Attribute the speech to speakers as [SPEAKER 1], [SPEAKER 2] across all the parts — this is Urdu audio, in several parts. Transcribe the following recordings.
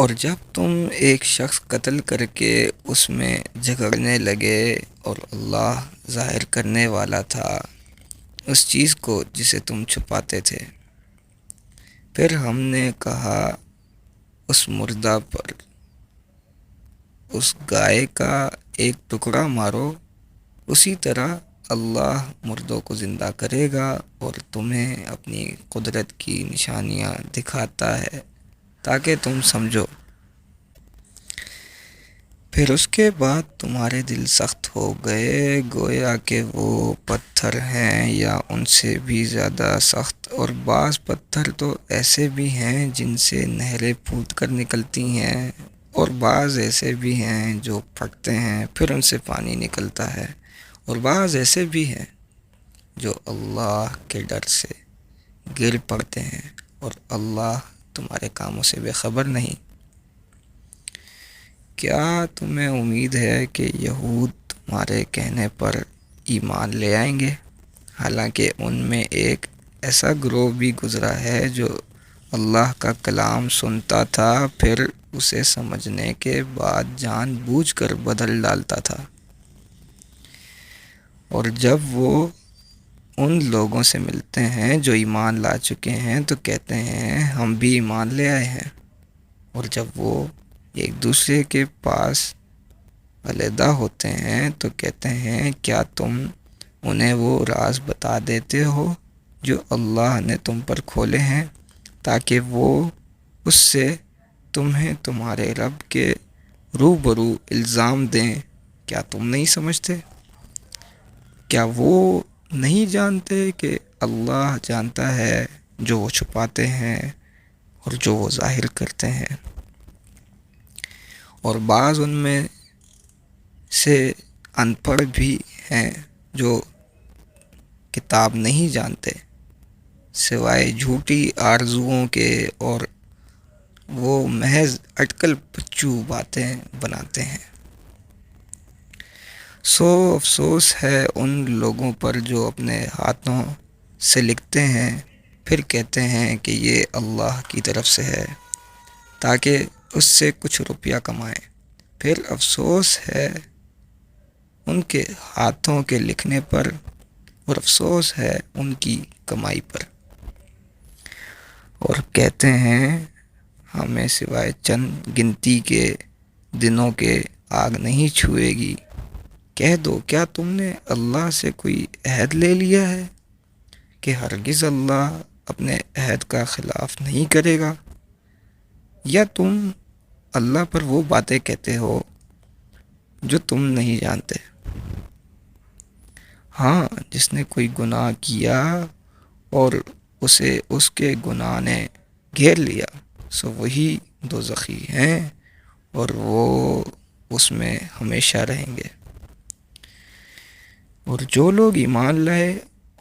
[SPEAKER 1] اور جب تم ایک شخص قتل کر کے اس میں جھگڑنے لگے اور اللہ ظاہر کرنے والا تھا اس چیز کو جسے تم چھپاتے تھے، پھر ہم نے کہا اس مردہ پر اس گائے کا ایک ٹکڑا مارو، اسی طرح اللہ مردوں کو زندہ کرے گا اور تمہیں اپنی قدرت کی نشانیاں دکھاتا ہے تاکہ تم سمجھو۔ پھر اس کے بعد تمہارے دل سخت ہو گئے گویا کہ وہ پتھر ہیں یا ان سے بھی زیادہ سخت، اور بعض پتھر تو ایسے بھی ہیں جن سے نہریں پھوٹ کر نکلتی ہیں، اور بعض ایسے بھی ہیں جو پھٹتے ہیں پھر ان سے پانی نکلتا ہے، اور بعض ایسے بھی ہیں جو اللہ کے ڈر سے گر پڑتے ہیں، اور اللہ تمہارے کاموں سے بے خبر نہیں۔ کیا تمہیں امید ہے کہ یہود تمہارے کہنے پر ایمان لے آئیں گے؟ حالانکہ ان میں ایک ایسا گروہ بھی گزرا ہے جو اللہ کا کلام سنتا تھا پھر اسے سمجھنے کے بعد جان بوجھ کر بدل ڈالتا تھا، اور جب وہ ان لوگوں سے ملتے ہیں جو ایمان لا چکے ہیں تو کہتے ہیں ہم بھی ایمان لے آئے ہیں، اور جب وہ ایک دوسرے کے پاس علیحدہ ہوتے ہیں تو کہتے ہیں کیا تم انہیں وہ راز بتا دیتے ہو جو اللہ نے تم پر کھولے ہیں تاکہ وہ اس سے تمہیں تمہارے رب کے روبرو الزام دیں؟ کیا تم نہیں سمجھتے؟ کیا وہ نہیں جانتے کہ اللہ جانتا ہے جو وہ چھپاتے ہیں اور جو وہ ظاہر کرتے ہیں؟ اور بعض ان میں سے ان پڑھ بھی ہیں جو کتاب نہیں جانتے سوائے جھوٹی آرزوؤں کے، اور وہ محض اٹکل پچو باتیں بناتے ہیں۔ سو افسوس ہے ان لوگوں پر جو اپنے ہاتھوں سے لکھتے ہیں پھر کہتے ہیں کہ یہ اللہ کی طرف سے ہے تاکہ اس سے کچھ روپیہ کمائیں، پھر افسوس ہے ان کے ہاتھوں کے لکھنے پر اور افسوس ہے ان کی کمائی پر، اور کہتے ہیں ہمیں سوائے چند گنتی کے دنوں کے آگ نہیں چھوئے گی۔ کہہ دو کیا تم نے اللہ سے کوئی عہد لے لیا ہے کہ ہرگز اللہ اپنے عہد کا خلاف نہیں کرے گا؟ یا تم اللہ پر وہ باتیں کہتے ہو جو تم نہیں جانتے؟ ہاں، جس نے کوئی گناہ کیا اور اسے اس کے گناہ نے گھیر لیا سو وہی دوزخی ہیں اور وہ اس میں ہمیشہ رہیں گے، اور جو لوگ ایمان لائے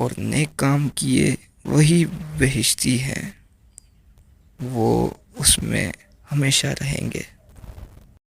[SPEAKER 1] اور نیک کام کیے وہی بہشتی ہیں، وہ اس میں ہمیشہ رہیں گے۔